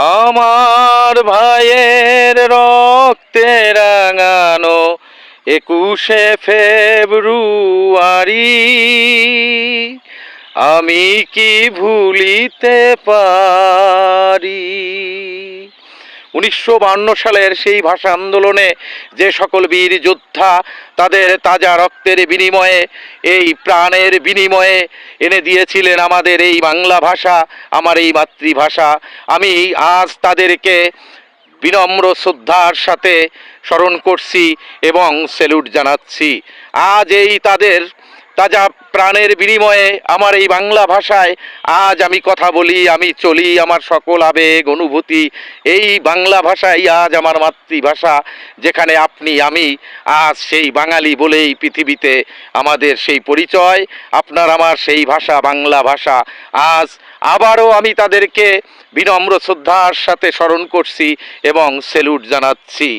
আমার ভাইয়ের রক্তে রাঙানো 21শে ফেব্রুয়ারি আমি কি ভুলিতে পারি। 1952 সালের সেই ভাষা আন্দোলনে যে সকল বীর যোদ্ধা তাদের তাজা রক্তের বিনিময়ে, এই প্রাণের বিনিময়ে এনে দিয়েছিলেন আমাদের এই বাংলা ভাষা, আমার এই মাতৃভাষা, আমি আজ তাদেরকে বিনম্র শ্রদ্ধার সাথে স্মরণ করছি এবং স্যালুট জানাচ্ছি। আজ এই তাদের তাজা প্রাণের বিনিময়ে আমার এই বাংলা ভাষায় আজ আমি কথা বলি, আমি চলি, আমার সকল আবেগ অনুভূতি এই বাংলা ভাষাই আজ আমার মাতৃভাষা, যেখানে আপনি আমি আজ সেই বাঙালি বলেই পৃথিবীতে আমাদের সেই পরিচয়, আপনার আমার সেই ভাষা বাংলা ভাষা। আজ আবারও আমি তাদেরকে বিনম্র শ্রদ্ধার সাথে স্মরণ করছি এবং স্যালুট জানাচ্ছি।